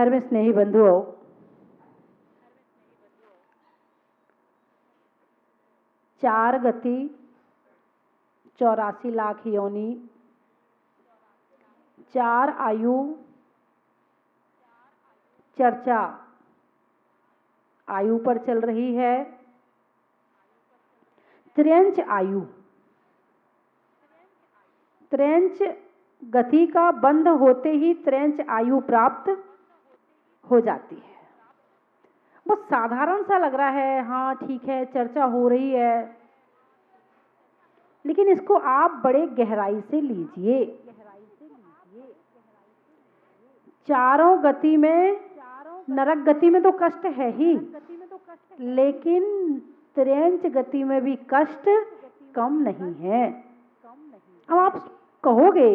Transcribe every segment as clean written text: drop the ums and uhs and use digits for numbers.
धर्म स्नेही बंधुओं, चार गति 84 लाख योनि, चार आयु चर्चा आयु पर चल रही है। त्र्यंच आयु, त्र्यंच गति का बंध होते ही त्र्यंच आयु प्राप्त हो जाती है। बहुत साधारण सा लग रहा है, हाँ ठीक है, चर्चा हो रही है, लेकिन इसको आप बड़े गहराई से लीजिए। चारों गति में, नरक गति में तो कष्ट है ही, लेकिन त्र्यंच गति में भी कष्ट कम नहीं है। अब आप कहोगे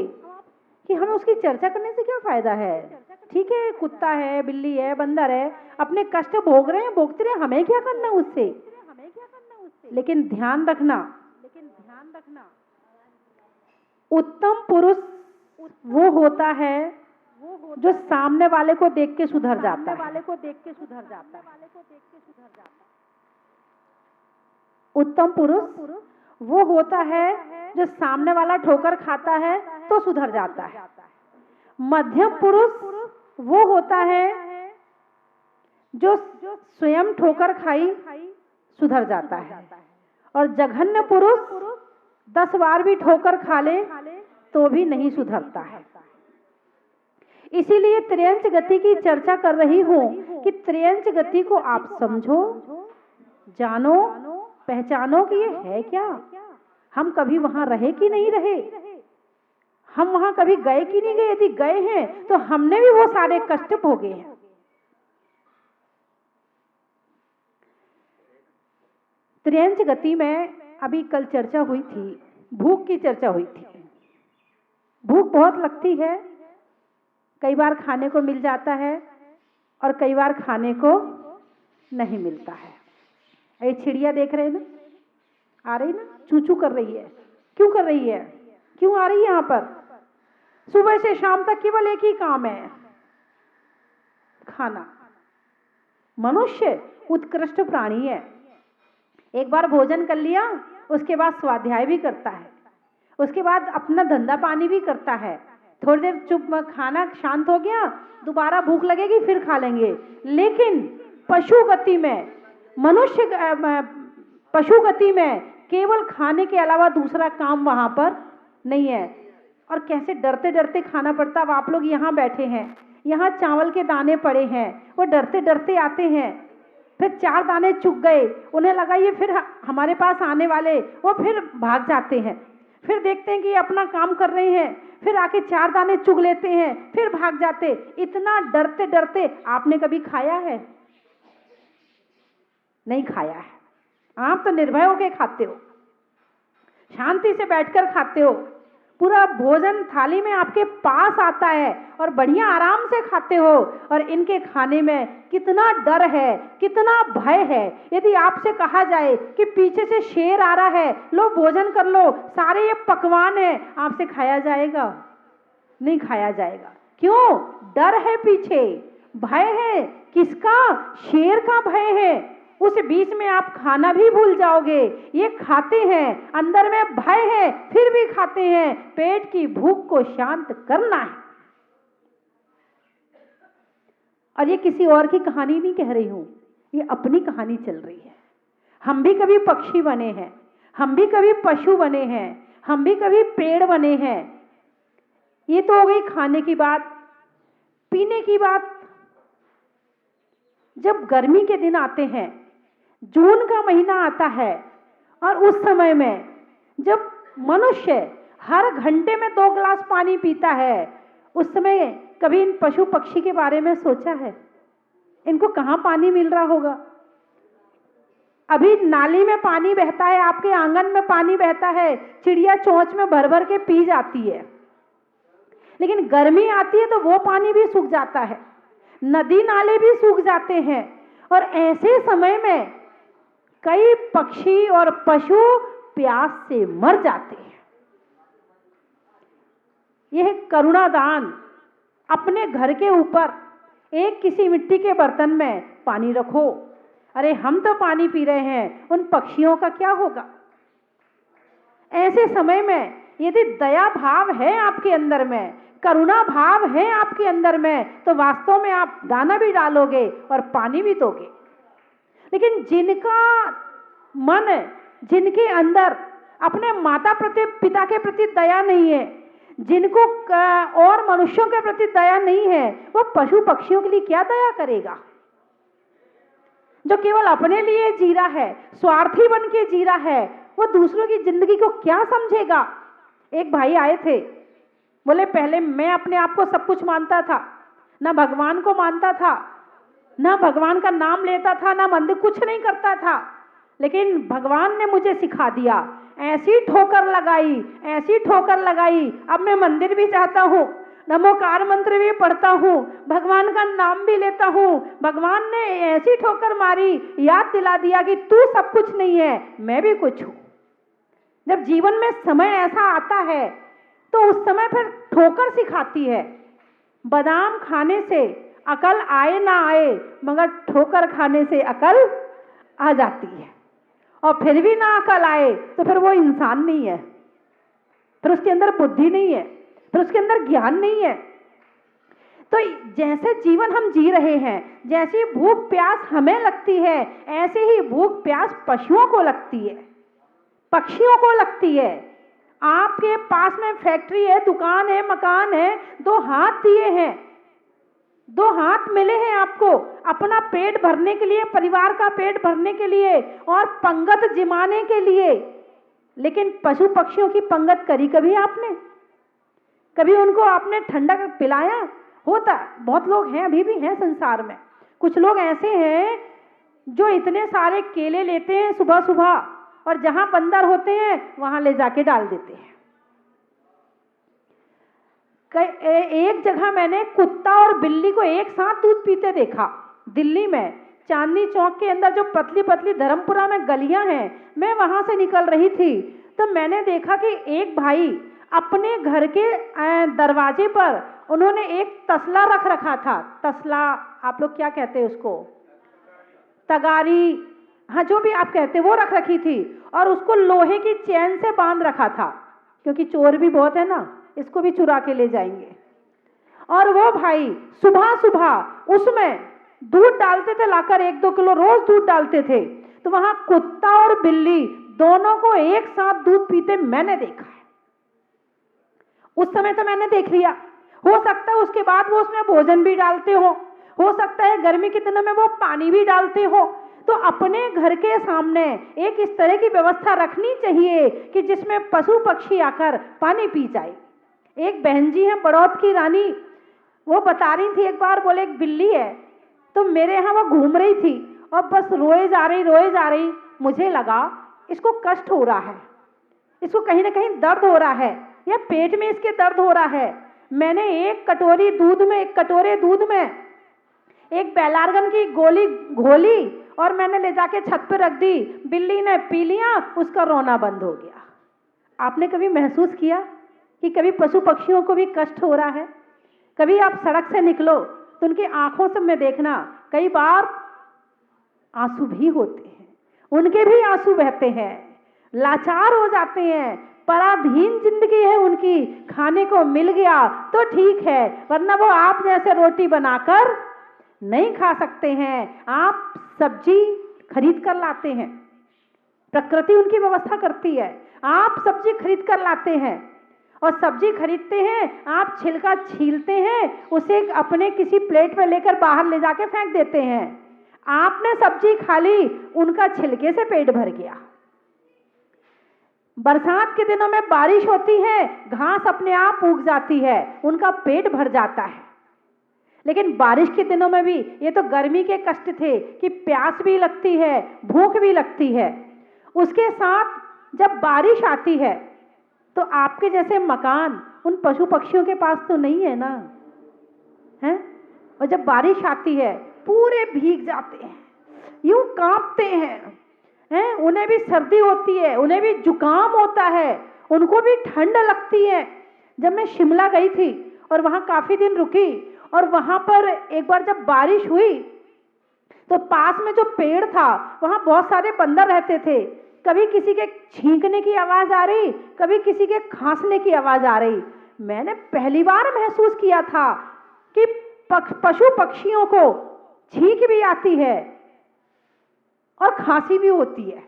कि हमें उसकी चर्चा करने से क्या फायदा है? ठीक है, कुत्ता है, बिल्ली है, बंदर है, अपने कष्ट भोग रहे हैं, भोगते रहे, हमें क्या करना उससे। लेकिन ध्यान रखना, उत्तम पुरुष वो होता है जो सामने वाले को देख के सुधर जाता है। उत्तम पुरुष वो होता है जो सामने वाला ठोकर खाता है तो सुधर जाता है। मध्यम पुरुष वो होता है जो स्वयं ठोकर खाई सुधर जाता है, और जघन्य पुरुष 10 बार भी ठोकर खा ले तो भी नहीं सुधरता है। इसीलिए त्र्यंच गति की चर्चा कर रही हूं कि त्र्यंच गति को आप समझो, जानो, पहचानो कि ये है क्या। हम कभी वहां रहे कि नहीं रहे, हम वहां कभी गए कि नहीं गए। यदि गए हैं तो हमने भी वो सारे कष्ट भोगे हैं। त्र्यंच गति में अभी कल चर्चा हुई थी, भूख की चर्चा हुई थी। भूख बहुत लगती है, कई बार खाने को मिल जाता है और कई बार खाने को नहीं मिलता है। ये चिड़िया देख रहे हैं ना, आ रही ना, चू चू कर रही है। क्यों कर रही है? क्यों आ रही है यहाँ पर? सुबह से शाम तक केवल एक ही काम है, खाना। मनुष्य उत्कृष्ट प्राणी है, एक बार भोजन कर लिया उसके बाद स्वाध्याय भी करता है, उसके बाद अपना धंधा पानी भी करता है। थोड़ी देर चुप, खाना शांत हो गया, दोबारा भूख लगेगी फिर खा लेंगे। लेकिन पशु गति में, पशु गति में केवल खाने के अलावा दूसरा काम वहां पर नहीं है। और कैसे डरते डरते खाना पड़ता। अब आप लोग यहाँ बैठे हैं, यहाँ चावल के दाने पड़े हैं, वो डरते डरते आते हैं, फिर 4 दाने चुग गए, उन्हें लगा ये फिर हमारे पास आने वाले, वो फिर भाग जाते हैं। फिर देखते हैं कि ये अपना काम कर रहे हैं, फिर आके 4 दाने चुग लेते हैं, फिर भाग जाते। इतना डरते डरते आपने कभी खाया है? नहीं खाया है। आप तो निर्भय होके खाते हो, शांति से बैठकर खाते हो, पूरा भोजन थाली में आपके पास आता है और बढ़िया आराम से खाते हो। और इनके खाने में कितना डर है, कितना भय है। यदि आपसे कहा जाए कि पीछे से शेर आ रहा है, लो भोजन कर लो, सारे ये पकवान है, आपसे खाया जाएगा? नहीं खाया जाएगा। क्यों? डर है, पीछे भय है। किसका? शेर का भय है। उस बीच में आप खाना भी भूल जाओगे। ये खाते हैं, अंदर में भय है, फिर भी खाते हैं। पेट की भूख को शांत करना है। और ये किसी और की कहानी नहीं कह रही हूं, ये अपनी कहानी चल रही है। हम भी कभी पक्षी बने हैं, हम भी कभी पशु बने हैं, हम भी कभी पेड़ बने हैं। ये तो हो गई खाने की बात। पीने की बात, जब गर्मी के दिन आते हैं, जून का महीना आता है, और उस समय में जब मनुष्य हर घंटे में 2 गिलास पानी पीता है, उस समय कभी इन पशु पक्षी के बारे में सोचा है? इनको कहाँ पानी मिल रहा होगा? अभी नाली में पानी बहता है, आपके आंगन में पानी बहता है, चिड़िया चोंच में भर भर के पी जाती है। लेकिन गर्मी आती है तो वो पानी भी सूख जाता है, नदी नाले भी सूख जाते हैं। और ऐसे समय में कई पक्षी और पशु प्यास से मर जाते हैं। यह करुणादान अपने घर के ऊपर एक किसी मिट्टी के बर्तन में पानी रखो। अरे हम तो पानी पी रहे हैं, उन पक्षियों का क्या होगा? ऐसे समय में यदि दया भाव है आपके अंदर में, करुणा भाव है आपके अंदर में, तो वास्तव में आप दाना भी डालोगे और पानी भी दोगे। लेकिन जिनका मन, जिनके अंदर अपने माता प्रति, पिता के प्रति दया नहीं है, जिनको और मनुष्यों के प्रति दया नहीं है, वो पशु पक्षियों के लिए क्या दया करेगा? जो केवल अपने लिए जी रहा है, स्वार्थी बन के जी रहा है, वो दूसरों की जिंदगी को क्या समझेगा? एक भाई आए थे, बोले पहले मैं अपने आप को सब कुछ मानता था, ना भगवान को मानता था, ना भगवान का नाम लेता था, ना मंदिर, कुछ नहीं करता था। लेकिन भगवान ने मुझे सिखा दिया, ऐसी ठोकर लगाई, ऐसी ठोकर लगाई, अब मैं मंदिर भी जाता हूँ, नमोकार मंत्र भी पढ़ता हूँ, भगवान का नाम भी लेता हूँ। भगवान ने ऐसी ठोकर मारी, याद दिला दिया कि तू सब कुछ नहीं है, मैं भी कुछ हूँ। जब जीवन में समय ऐसा आता है तो उस समय फिर ठोकर सिखाती है। बादाम खाने से अकल आए ना आए, मगर ठोकर खाने से अकल आ जाती है। और फिर भी ना अकल आए तो फिर वो इंसान नहीं है, फिर उसके अंदर बुद्धि नहीं है, फिर उसके अंदर ज्ञान नहीं है। तो जैसे जीवन हम जी रहे हैं, जैसी भूख प्यास हमें लगती है, ऐसे ही भूख प्यास पशुओं को लगती है, पक्षियों को लगती है। आपके पास में फैक्ट्री है, दुकान है, मकान है, दो हाथ दिए हैं, दो हाथ मिले हैं आपको अपना पेट भरने के लिए, परिवार का पेट भरने के लिए और पंगत जिमाने के लिए। लेकिन पशु पक्षियों की पंगत करी कभी आपने? कभी उनको आपने ठंडा पिलाया? होता, बहुत लोग हैं, अभी भी हैं संसार में। कुछ लोग ऐसे हैं जो इतने सारे केले लेते हैं सुबह सुबह और जहां बंदर होते हैं वहां ले जाके डाल देते हैं। एक जगह मैंने कुत्ता और बिल्ली को एक साथ दूध पीते देखा, दिल्ली में चांदनी चौक के अंदर जो पतली पतली धर्मपुरा में गलियां हैं, मैं वहां से निकल रही थी तो मैंने देखा कि एक भाई अपने घर के दरवाजे पर उन्होंने एक तसला रख रखा था। तसला आप लोग क्या कहते हैं उसको? तगारी, हाँ जो भी आप कहते हैं, वो रख रखी थी और उसको लोहे की चैन से बांध रखा था, क्योंकि चोर भी बहुत है ना, इसको भी चुरा के ले जाएंगे। और वो भाई सुबह सुबह उसमें दूध डालते थे, लाकर 1-2 किलो रोज दूध डालते थे। तो वहां कुत्ता और बिल्ली दोनों को एक साथ दूध पीते मैंने देखा है। उस समय तो मैंने देख लिया, हो सकता है उसके बाद वो उसमें भोजन भी डालते हो सकता है गर्मी के दिनों में वो पानी भी डालते हो। तो अपने घर के सामने एक इस तरह की व्यवस्था रखनी चाहिए कि जिसमें पशु पक्षी आकर पानी पी जाए। एक बहन जी हैं बड़ौद की रानी, वो बता रही थी एक बार, बोले एक बिल्ली है तो मेरे यहाँ वो घूम रही थी और बस रोए जा रही। मुझे लगा इसको कष्ट हो रहा है, इसको कहीं ना कहीं दर्द हो रहा है या पेट में इसके दर्द हो रहा है। मैंने एक कटोरे दूध में एक बेलार्गन की गोली घोली और मैंने ले जाके छत पर रख दी। बिल्ली ने पी लिया, उसका रोना बंद हो गया। आपने कभी महसूस किया कि कभी पशु पक्षियों को भी कष्ट हो रहा है? कभी आप सड़क से निकलो तो उनकी आंखों से में देखना, कई बार आंसू भी होते हैं, उनके भी आंसू बहते हैं, लाचार हो जाते हैं, पराधीन जिंदगी है उनकी। खाने को मिल गया तो ठीक है, वरना वो आप जैसे रोटी बनाकर नहीं खा सकते हैं। आप सब्जी खरीद कर लाते हैं, प्रकृति उनकी व्यवस्था करती है। आप सब्जी खरीद कर लाते हैं और सब्जी खरीदते हैं, आप छिलका छीलते हैं, उसे अपने किसी प्लेट में लेकर बाहर ले जाके फेंक देते हैं। आपने सब्जी खा ली, उनका छिलके से पेट भर गया। बरसात के दिनों में बारिश होती है, घास अपने आप उग जाती है, उनका पेट भर जाता है। लेकिन बारिश के दिनों में भी ये तो गर्मी के कष्ट थे कि प्यास भी लगती है, भूख भी लगती है। उसके साथ जब बारिश आती है तो आपके जैसे मकान उन पशु पक्षियों के पास तो नहीं है ना, हैं? और जब बारिश आती है पूरे भीग जाते हैं, यूं कांपते हैं, उन्हें भी सर्दी होती है, उन्हें भी जुकाम होता है, उनको भी ठंड लगती है। जब मैं शिमला गई थी और वहाँ काफ़ी दिन रुकी और वहां पर एक बार जब बारिश हुई तो पास में जो पेड़ था वहां बहुत सारे बंदर रहते थे। कभी किसी के छींकने की आवाज आ रही, कभी किसी के खांसने की आवाज आ रही। मैंने पहली बार महसूस किया था कि पशु पक्षियों को छींक भी आती है और खांसी भी होती है।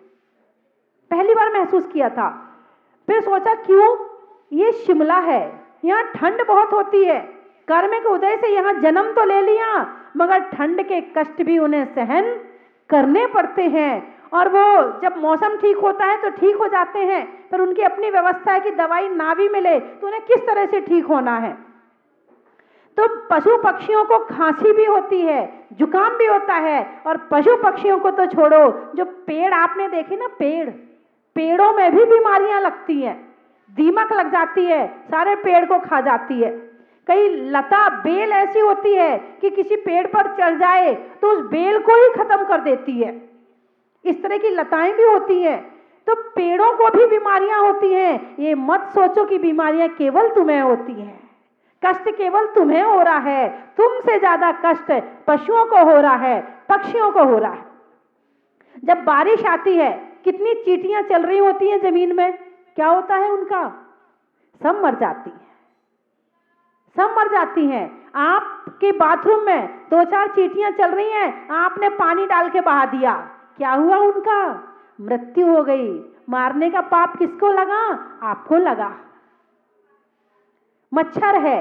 पहली बार महसूस किया था। फिर सोचा क्यों, ये शिमला है, यहाँ ठंड बहुत होती है। कर्म के उदय से यहाँ जन्म तो ले लिया, मगर ठंड के कष्ट भी उन्हें सहन करने पड़ते हैं। और वो जब मौसम ठीक होता है तो ठीक हो जाते हैं, पर उनकी अपनी व्यवस्था है कि दवाई ना भी मिले तो उन्हें किस तरह से ठीक होना है। तो पशु पक्षियों को खांसी भी होती है, जुकाम भी होता है। और पशु पक्षियों को तो छोड़ो, जो पेड़ आपने देखे ना, पेड़ों में भी बीमारियां लगती हैं। दीमक लग जाती है, सारे पेड़ को खा जाती है। कई लता बेल ऐसी होती है कि किसी पेड़ पर चढ़ जाए तो उस बेल को ही खत्म कर देती है। इस तरह की लताएं भी होती हैं। तो पेड़ों को भी बीमारियां होती हैं। ये मत सोचो कि बीमारियां केवल तुम्हें होती हैं, कष्ट केवल तुम्हें हो रहा है। तुमसे ज्यादा कष्ट पशुओं को हो रहा है, पक्षियों को हो रहा है। जब बारिश आती है, कितनी चींटियां चल रही होती हैं जमीन में, क्या होता है उनका? सब मर जाती हैं, सब मर जाती हैं। आपके बाथरूम में 2-4 चींटियां चल रही हैं, आपने पानी डाल के बहा दिया, क्या हुआ? उनका मृत्यु हो गई। मारने का पाप किसको लगा? आपको लगा। मच्छर है,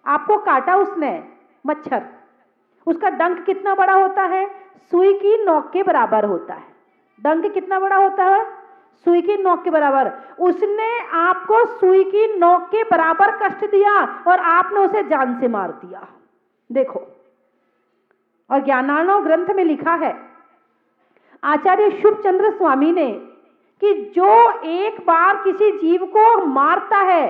आपको काटा उसने, मच्छर, उसका डंक कितना बड़ा होता है? सुई की नोक के बराबर होता है। डंक कितना बड़ा होता है? सुई की नोक के बराबर। उसने आपको सुई की नोक के बराबर कष्ट दिया और आपने उसे जान से मार दिया। देखो, और ज्ञानार्णव ग्रंथ में लिखा है आचार्य शुभचंद्र स्वामी ने कि जो एक बार किसी जीव को मारता है,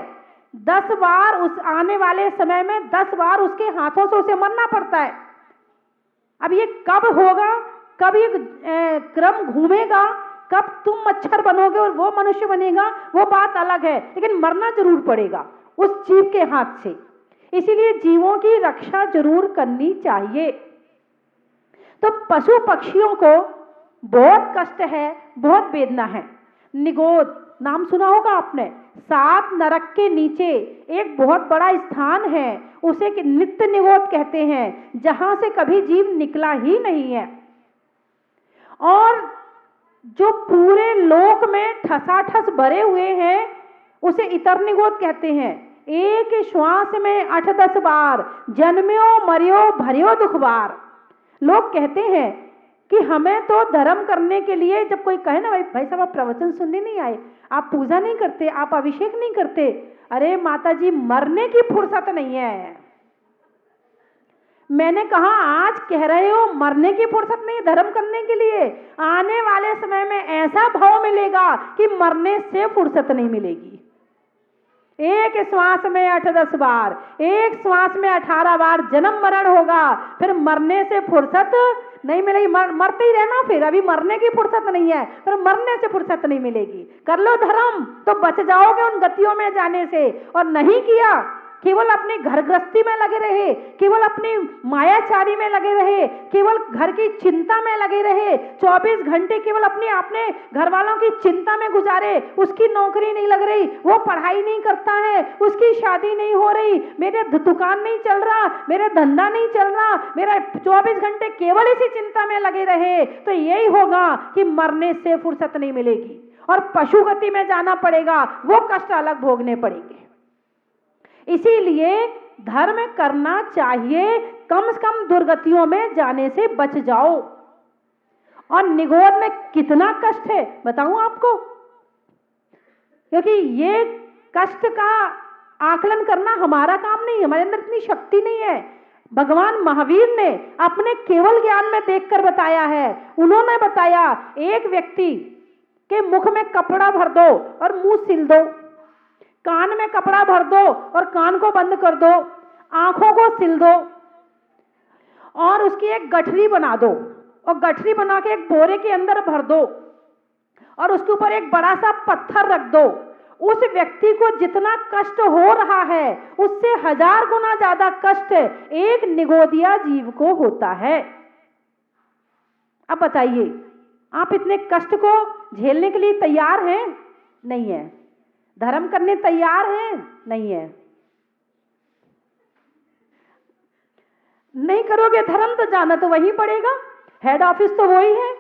10 बार उस आने वाले समय में 10 बार उसके हाथों से उसे मरना पड़ता है। अब ये कब होगा, कब ये क्रम घूमेगा, कब तुम मच्छर बनोगे और वो मनुष्य बनेगा, वो बात अलग है, लेकिन मरना जरूर पड़ेगा उस जीव के हाथ से। इसीलिए जीवों की रक्षा जरूर करनी चाहिए। तो पशु पक्षियों को बहुत कष्ट है, बहुत वेदना है। निगोद नाम सुना होगा आपने, 7 नरक के नीचे एक बहुत बड़ा स्थान है, उसे नित्य निगोद कहते हैं, जहां से कभी जीव निकला ही नहीं है। और जो पूरे लोक में ठसाठस भरे हुए हैं, उसे इतर निगोद कहते हैं। एक श्वास में 8-10 बार जन्म्यो मरियो भरियो दुख बार। लोग कहते हैं कि हमें तो धर्म करने के लिए, जब कोई कहे ना भाई साहब आप प्रवचन सुनने नहीं आए, आप पूजा नहीं करते, आप अभिषेक नहीं करते, अरे माता जी मरने की फुर्सत नहीं है। मैंने कहा आज कह रहे हो मरने की फुर्सत नहीं धर्म करने के लिए, आने वाले समय में ऐसा भाव मिलेगा कि मरने से फुर्सत नहीं मिलेगी। एक श्वास में 8-10 बार, एक श्वास में 18 बार जन्म मरण होगा, फिर मरने से फुर्सत नहीं मिलेगी। मरते ही रहना, फिर अभी मरने की फुर्सत नहीं है, फिर मरने से फुर्सत नहीं मिलेगी। कर लो धर्म तो बच जाओगे उन गतियों में जाने से, और नहीं किया, केवल अपनी घर गृहस्थी में लगे रहे, केवल अपनी मायाचारी में लगे रहे, केवल घर की चिंता में लगे रहे, 24 घंटे केवल अपने घर वालों की चिंता में गुजारे, उसकी नौकरी नहीं लग रही, वो पढ़ाई नहीं करता है, उसकी शादी नहीं हो रही, मेरे दुकान नहीं चल रहा, मेरा धंधा नहीं चल रहा, मेरा 24 घंटे केवल इसी चिंता में लगे रहे, तो यही होगा कि मरने से फुर्सत नहीं मिलेगी और पशु गति में जाना पड़ेगा, वो कष्ट अलग भोगने पड़ेंगे। इसीलिए धर्म करना चाहिए, कम से कम दुर्गतियों में जाने से बच जाओ। और निगोद में कितना कष्ट है बताऊं आपको, क्योंकि ये कष्ट का आकलन करना हमारा काम नहीं है, हमारे अंदर इतनी शक्ति नहीं है। भगवान महावीर ने अपने केवल ज्ञान में देखकर बताया है। उन्होंने बताया एक व्यक्ति के मुख में कपड़ा भर दो और मुंह सिल दो, कान में कपड़ा भर दो और कान को बंद कर दो, आंखों को सिल दो और उसकी एक गठरी बना दो, और गठरी बना के एक बोरे के अंदर भर दो और उसके ऊपर एक बड़ा सा पत्थर रख दो। उस व्यक्ति को जितना कष्ट हो रहा है उससे 1000 गुना ज्यादा कष्ट एक निगोदिया जीव को होता है। अब बताइए, आप इतने कष्ट को झेलने के लिए तैयार हैं? नहीं है। धर्म करने तैयार हैं? नहीं है। नहीं करोगे धर्म तो जाना तो वहीं पड़ेगा, हेड ऑफिस तो वही है।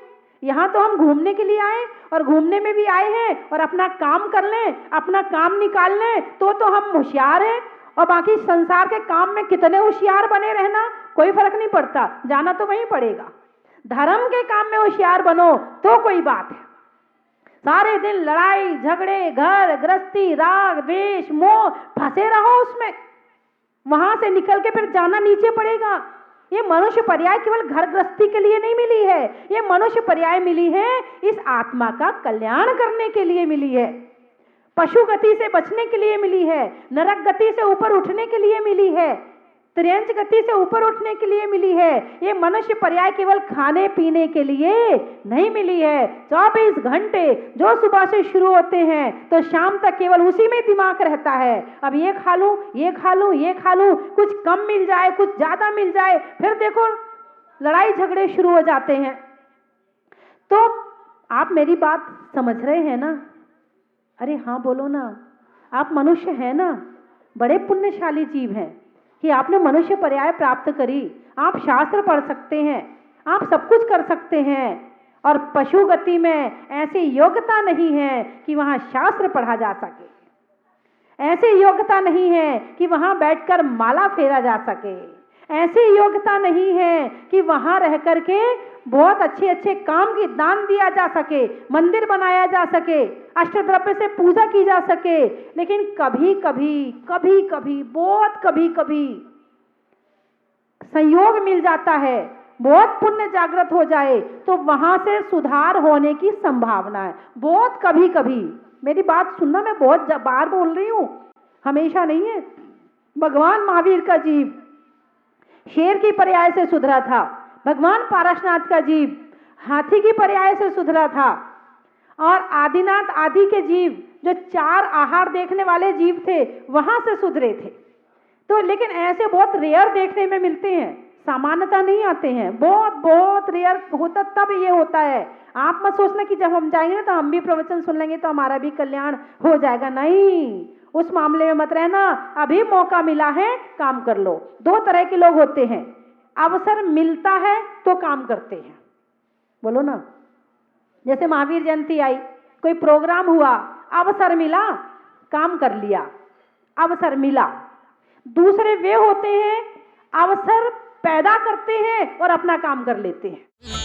यहाँ तो हम घूमने के लिए आए और घूमने में भी आए हैं और अपना काम कर लें, अपना काम निकाल लें तो हम होशियार हैं, और बाकी संसार के काम में कितने होशियार बने रहना कोई फर्क नहीं पड़ता, जाना तो वहीं पड़ेगा। धर्म के काम में होशियार बनो तो कोई बात है। सारे दिन लड़ाई झगड़े, घर गृहस्थी, राग द्वेष मोह, फंसे रहो उसमें, वहां से निकल के फिर जाना नीचे पड़ेगा। ये मनुष्य पर्याय केवल घर गृहस्थी के लिए नहीं मिली है, ये मनुष्य पर्याय मिली है इस आत्मा का कल्याण करने के लिए मिली है, पशु गति से बचने के लिए मिली है, नरक गति से ऊपर उठने के लिए मिली है, त्रियंच गति से ऊपर उठने के लिए मिली है। ये मनुष्य पर्याय केवल खाने पीने के लिए नहीं मिली है। 24 घंटे जो सुबह से शुरू होते हैं तो शाम तक केवल उसी में दिमाग रहता है। अब ये खा लूं, ये खा लूं, ये खा लूं, कुछ कम मिल जाए, कुछ ज्यादा मिल जाए, फिर देखो लड़ाई झगड़े शुरू हो जाते हैं। तो आप मेरी बात समझ रहे हैं ना? अरे हाँ बोलो ना, आप मनुष्य हैं ना, बड़े पुण्यशाली जीव हैं कि आपने मनुष्य पर्याय प्राप्त करी। आप शास्त्र पढ़ सकते हैं, आप सब कुछ कर सकते हैं, और पशु गति में ऐसी योग्यता नहीं है कि वहां शास्त्र पढ़ा जा सके, ऐसी योग्यता नहीं है कि वहां बैठकर माला फेरा जा सके, ऐसी योग्यता नहीं है कि वहां रह करके बहुत अच्छे अच्छे काम की दान दिया जा सके, मंदिर बनाया जा सके, अष्टद्रव्य से पूजा की जा सके। लेकिन कभी कभी बहुत कभी कभी संयोग मिल जाता है, बहुत पुण्य जागृत हो जाए तो वहां से सुधार होने की संभावना है। बहुत कभी कभी, मेरी बात सुनना, मैं बहुत बार बोल रही हूं, हमेशा नहीं है। भगवान महावीर का जीव शेर की पर्याय से सुधरा था, भगवान पारसनाथ का जीव हाथी की पर्याय से सुधरा था, और आदिनाथ आदि के जीव जो 4 आहार देखने वाले जीव थे वहां से सुधरे थे। तो लेकिन ऐसे बहुत रेयर देखने में मिलते हैं, सामान्यता नहीं आते हैं, बहुत बहुत रेयर होता, तब ये होता है। आप मत सोचना कि जब हम जाएंगे ना तो हम भी प्रवचन सुन लेंगे तो हमारा भी कल्याण हो जाएगा, नहीं, उस मामले में मत रहना। अभी मौका मिला है, काम कर लो। 2 तरह के लोग होते हैं, अवसर मिलता है तो काम करते हैं, बोलो ना। जैसे महावीर जयंती आई, कोई प्रोग्राम हुआ, अवसर मिला, काम कर लिया, अवसर मिला। दूसरे वे होते हैं, अवसर पैदा करते हैं और अपना काम कर लेते हैं।